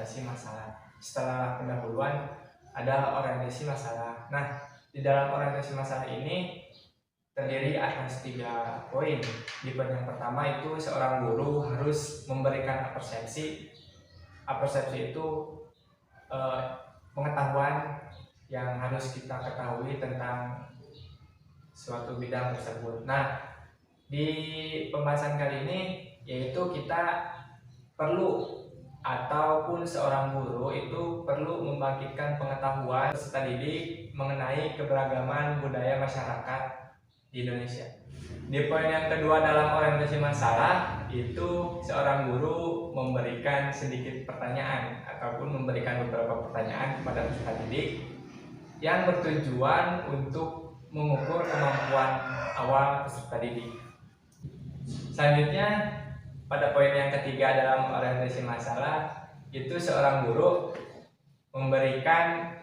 orientasi masalah. Setelah pendahuluan ada orientasi masalah. Nah, di dalam orientasi masalah ini terdiri atas 3 poin. Di poin yang pertama itu seorang guru harus memberikan apersepsi. Apersepsi itu pengetahuan yang harus kita ketahui tentang suatu bidang tersebut. Nah, di pembahasan kali ini yaitu kita perlu ataupun seorang guru itu perlu membangkitkan pengetahuan peserta didik mengenai keberagaman budaya masyarakat di Indonesia. Di poin yang kedua dalam orientasi masalah itu seorang guru memberikan sedikit pertanyaan ataupun memberikan beberapa pertanyaan kepada peserta didik yang bertujuan untuk mengukur kemampuan awal peserta didik. Selanjutnya pada poin yang ketiga dalam orientasi masalah itu seorang guru memberikan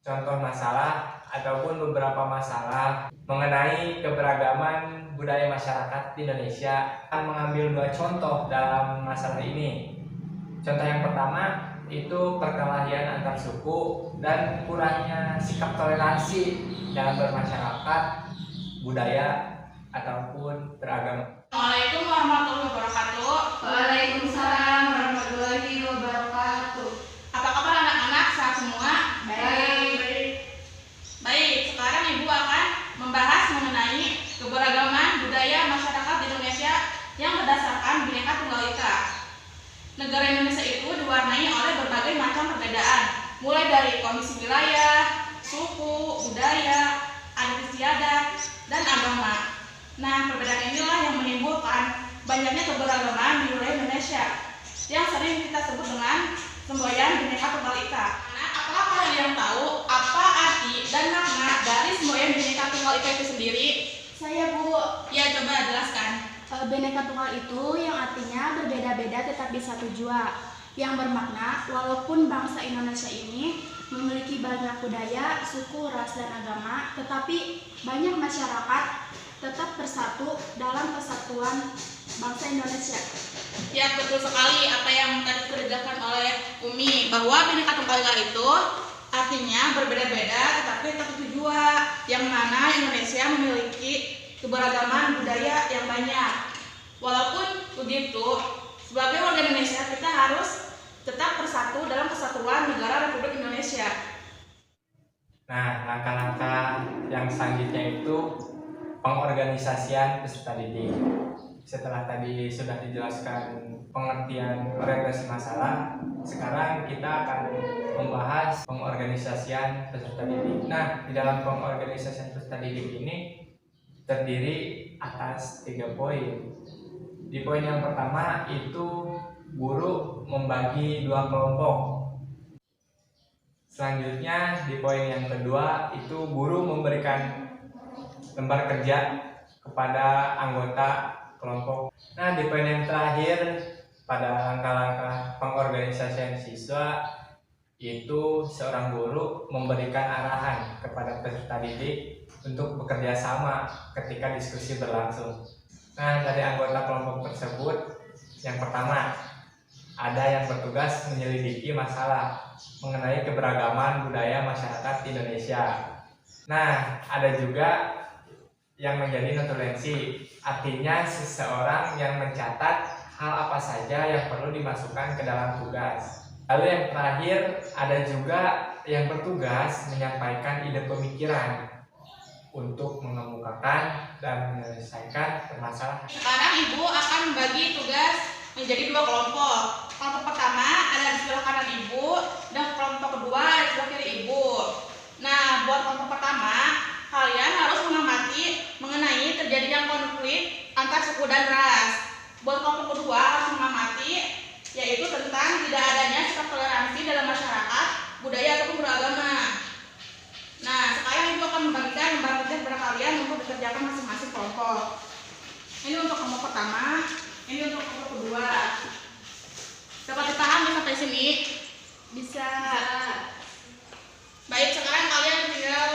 contoh masalah ataupun beberapa masalah mengenai keberagaman budaya masyarakat di Indonesia. Akan mengambil 2 contoh dalam masalah ini. Contoh yang pertama itu perkelahian antar suku dan kurangnya sikap toleransi dalam bermasyarakat, budaya ataupun beragama. Assalamualaikum warahmatullahi wabarakatuh. Waalaikumsalam warahmatullahi wabarakatuh. Apa kabar anak-anak? Sehat semua? Baik. Baik, sekarang Ibu akan membahas mengenai keberagaman budaya masyarakat di Indonesia yang berdasarkan Bhinneka Tunggal Ika. Negara Indonesia itu diwarnai oleh berbagai macam perbedaan, mulai dari kondisi wilayah, suku, budaya, adat istiadat, dan agama. Nah, perbedaan inilah yang menimbulkan banyaknya keberagaman di wilayah Indonesia yang sering kita sebut dengan semboyan Bhinneka Tunggal Ika. Nah, apakah kalian tahu apa arti dan makna dari semboyan Bhinneka Tunggal Ika itu sendiri? Saya Bu. Ya, coba jelaskan. Bhinneka Tunggal itu yang artinya berbeda-beda tetapi satu jua, yang bermakna walaupun bangsa Indonesia ini memiliki banyak budaya, suku, ras, dan agama, tetapi banyak masyarakat tetap bersatu dalam kesatuan bangsa Indonesia. Ya, betul sekali apa yang tadi dijelaskan oleh Umi, bahwa Bhinneka Tunggal Ika itu artinya berbeda-beda tetapi satu jua, yang mana Indonesia memiliki keberagaman budaya yang banyak. Walaupun begitu, sebagai warga Indonesia kita harus tetap bersatu dalam kesatuan negara Republik Indonesia. Nah, langkah-langkah yang selanjutnya itu pengorganisasian peserta didik. Setelah tadi sudah dijelaskan pengertian orientasi masalah, sekarang kita akan membahas pengorganisasian peserta didik. Nah, di dalam pengorganisasian peserta didik ini terdiri atas 3 poin. Di poin yang pertama itu guru membagi 2 kelompok. Selanjutnya di poin yang kedua itu guru memberikan lembar kerja kepada anggota kelompok. Nah, di poin yang terakhir pada langkah-langkah pengorganisasian siswa itu seorang guru memberikan arahan kepada peserta didik untuk bekerja sama ketika diskusi berlangsung. Nah, dari anggota kelompok tersebut yang pertama ada yang bertugas menyelidiki masalah mengenai keberagaman budaya masyarakat di Indonesia. Nah, ada juga yang menjadi notulensi, artinya seseorang yang mencatat hal apa saja yang perlu dimasukkan ke dalam tugas. Lalu yang terakhir ada juga yang bertugas menyampaikan ide pemikiran untuk mengemukakan dan menyelesaikan permasalahan. Sekarang Ibu akan membagi tugas menjadi 2 kelompok. Kelompok pertama ada di sebelah kanan Ibu dan kelompok kedua ada di sebelah kiri Ibu. Nah, buat kelompok pertama, kalian harus mengamati mengenai terjadinya konflik antar suku dan ras. Buat kelompok kedua harus mengamati yaitu tentang tidak adanya sikap toleransi dalam masyarakat, budaya ataupun beragama. Nah, sekarang Ibu akan membagikan lembar kerja kepada kalian untuk dikerjakan masing-masing kelompok. Ini untuk kelompok pertama, ini untuk kelompok kedua. Dapat dipahami sampai sini? Bisa. Baik, sekarang kalian tinggal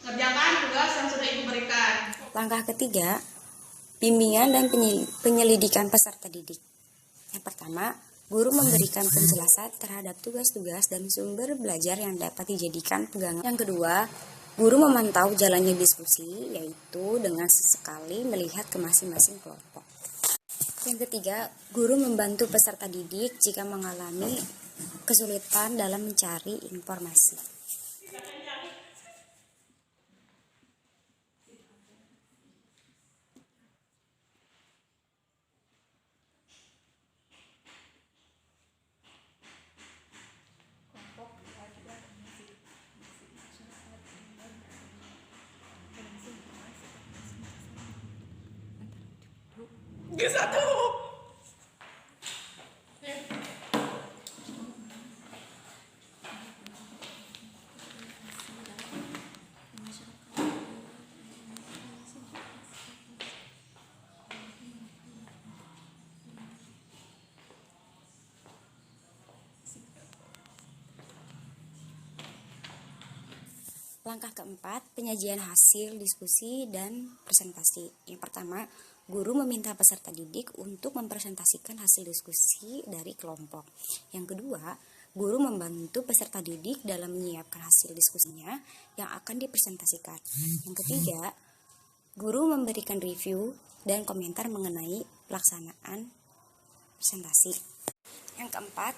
mengerjakan tugas yang sudah Ibu berikan. Langkah ketiga, bimbingan dan penyelidikan peserta didik. Yang pertama, Guru memberikan penjelasan terhadap tugas-tugas dan sumber belajar yang dapat dijadikan pegangan. Yang kedua, guru memantau jalannya diskusi, yaitu dengan sesekali melihat ke masing-masing kelompok. Yang ketiga, guru membantu peserta didik jika mengalami kesulitan dalam mencari informasi. Langkah keempat, penyajian hasil diskusi dan presentasi. Yang pertama, guru meminta peserta didik untuk mempresentasikan hasil diskusi dari kelompok. Yang kedua, guru membantu peserta didik dalam menyiapkan hasil diskusinya yang akan dipresentasikan. Yang ketiga, guru memberikan review dan komentar mengenai pelaksanaan presentasi. Yang keempat,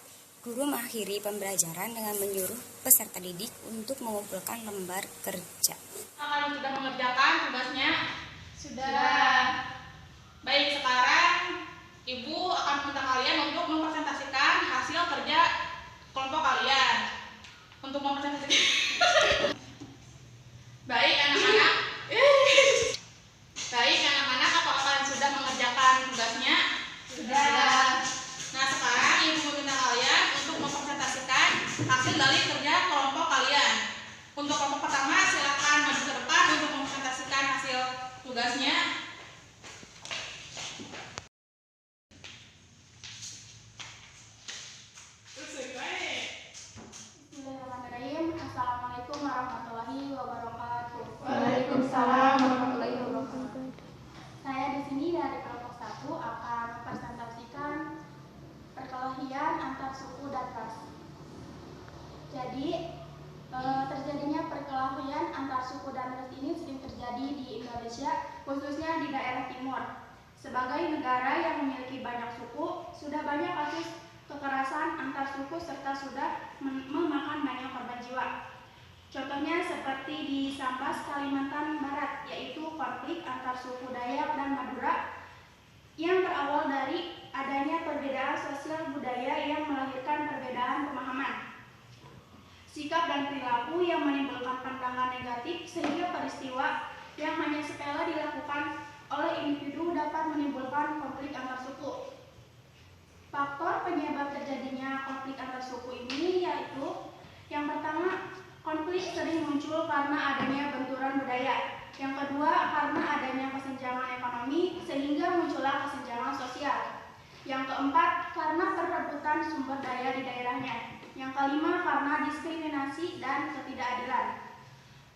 guru mengakhiri pembelajaran dengan menyuruh peserta didik untuk mengumpulkan lembar kerja. Kalau sudah mengerjakan tugasnya? Sudah. Baik, sekarang Ibu akan meminta kalian untuk mempresentasikan hasil kerja kelompok kalian. Untuk mempresentasikan. Baik, anak-anak. Baik, anak-anak, apakah kalian sudah mengerjakan tugasnya? Sudah. Nah, sekarang Ibu meminta kalian untuk mempresentasikan hasil dari kerja kelompok kalian. Untuk kelompok pertama, silakan maju ke depan untuk mempresentasikan hasil tugasnya. Bismillahirrahmanirrahim. Assalamualaikum warahmatullahi wabarakatuh. Waalaikumsalam warahmatullahi wabarakatuh. Saya di sini dari kelompok 1 akan mempresentasikan perkelahian antar suku dan ras. Jadi, terjadinya perkelahian antar suku dan ras ini sering terjadi di Indonesia, khususnya di daerah timur. Sebagai negara yang memiliki banyak suku, sudah banyak kasus kekerasan antar suku serta sudah memakan banyak korban jiwa. Contohnya seperti di Sambas, Kalimantan Barat, yaitu konflik antar suku Dayak dan Madura yang berawal dari adanya perbedaan sosial budaya yang melahirkan perbedaan pemahaman, sikap dan perilaku yang menimbulkan pandangan negatif sehingga peristiwa yang hanya sepele dilakukan oleh individu dapat menimbulkan konflik antar suku. Faktor penyebab terjadinya konflik antar suku ini yaitu yang pertama, konflik sering muncul karena adanya benturan budaya. Yang kedua, karena adanya kesenjangan ekonomi sehingga muncullah kesenjangan sosial. Yang keempat, karena perebutan sumber daya di daerahnya. Yang kelima, karena diskriminasi dan ketidakadilan.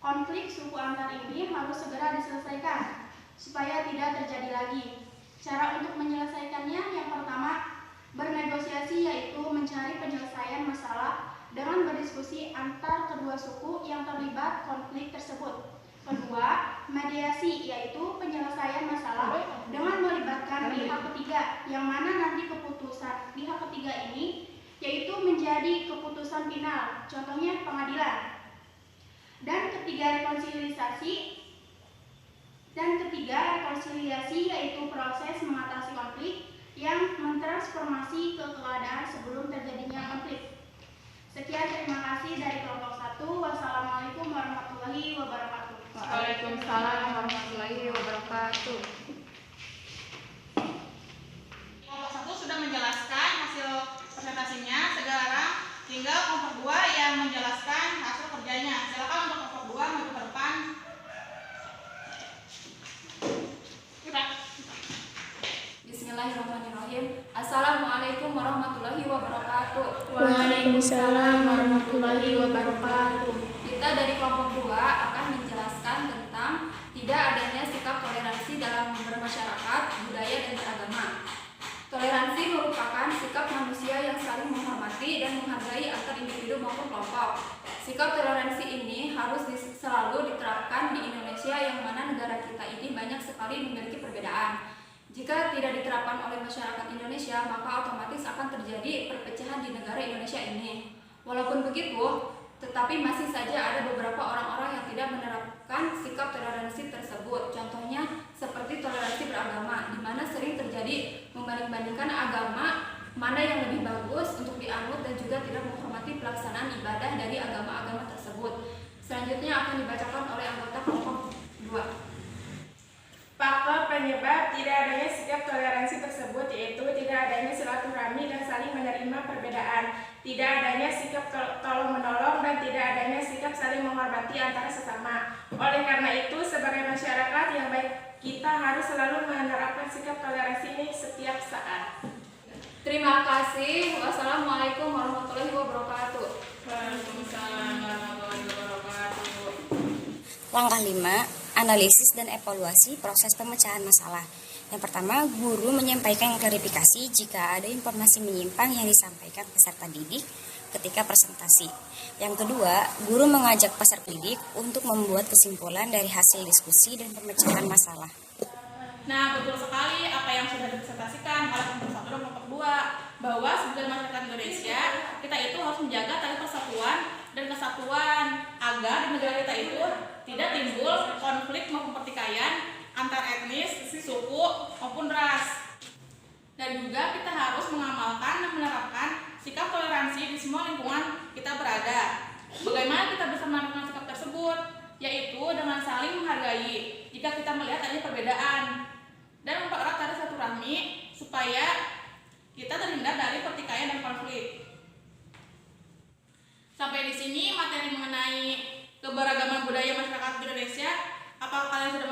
Konflik suku antar ini harus segera diselesaikan supaya tidak terjadi lagi. Cara untuk menyelesaikannya yang pertama, bernegosiasi, yaitu mencari penyelesaian masalah dengan berdiskusi antar kedua suku yang terlibat konflik tersebut. Kedua, mediasi, yaitu penyelesaian masalah dengan melibatkan pihak ketiga, yang mana nanti keputusan pihak ketiga ini yaitu menjadi keputusan final, contohnya pengadilan. Dan ketiga, rekonsiliasi yaitu proses mengatasi konflik yang mentransformasi ke keadaan sebelum terjadinya konflik. Sekian, terima kasih dari kelompok 1. Wassalamualaikum warahmatullahi wabarakatuh. Waalaikumsalam warahmatullahi wabarakatuh. Kelompok 1 sudah menjelaskan hasil presentasinya, sekarang tinggal kelompok 2 yang menjelaskan hasil kerjanya. Silakan untuk kelompok 2 maju ke depan. Bismillahirrahmanirrahim. Assalamualaikum warahmatullahi wabarakatuh. Waalaikumsalam warahmatullahi wabarakatuh. Kita dari kelompok 2 akan menjelaskan tentang tidak adanya sikap toleransi dalam bermasyarakat, budaya, dan beragama. Toleransi merupakan sikap manusia maupun kelompok. Sikap toleransi ini harus selalu diterapkan di Indonesia yang mana negara kita ini banyak sekali memiliki perbedaan. Jika tidak diterapkan oleh masyarakat Indonesia, maka otomatis akan terjadi perpecahan di negara Indonesia ini. Walaupun begitu, tetapi masih saja ada beberapa orang-orang yang tidak menerapkan sikap toleransi tersebut. Contohnya seperti toleransi beragama, di mana sering terjadi membanding-bandingkan agama mana yang lebih bagus untuk dianut dan juga tidak menghormati pelaksanaan ibadah dari agama-agama tersebut. Selanjutnya akan dibacakan oleh anggota kelompok 2. Faktor penyebab tidak adanya sikap toleransi tersebut yaitu tidak adanya silaturahmi dan saling menerima perbedaan, tidak adanya sikap tolong-menolong, dan tidak adanya sikap saling menghormati antara sesama. Oleh karena itu, sebagai masyarakat yang baik, kita harus selalu menerapkan sikap toleransi ini setiap saat. Terima kasih. Wassalamualaikum warahmatullahi wabarakatuh. Waalaikumsalam warahmatullahi wabarakatuh. Langkah 5, analisis dan evaluasi proses pemecahan masalah. Yang pertama, guru menyampaikan klarifikasi jika ada informasi menyimpang yang disampaikan peserta didik ketika presentasi. Yang kedua, guru mengajak peserta didik untuk membuat kesimpulan dari hasil diskusi dan pemecahan masalah. Nah, betul sekali apa yang sudah dipresentasikan oleh kelompok 1 dan kelompok 2, bahwa sebagai masyarakat Indonesia, kita itu harus menjaga tali persatuan dan kesatuan agar di negara kita itu tidak timbul konflik maupun pertikaian antar etnis, suku maupun ras. Dan juga kita harus mengamalkan dan menerapkan sikap toleransi di semua lingkungan kita berada. Bagaimana kita bisa menerapkan sikap tersebut? Yaitu dengan saling menghargai jika kita melihat adanya perbedaan dan mempererat tali silaturahmi supaya kita terhindar dari pertikaian dan konflik. Sampai di sini materi mengenai keberagaman budaya masyarakat Indonesia. Apakah kalian sudah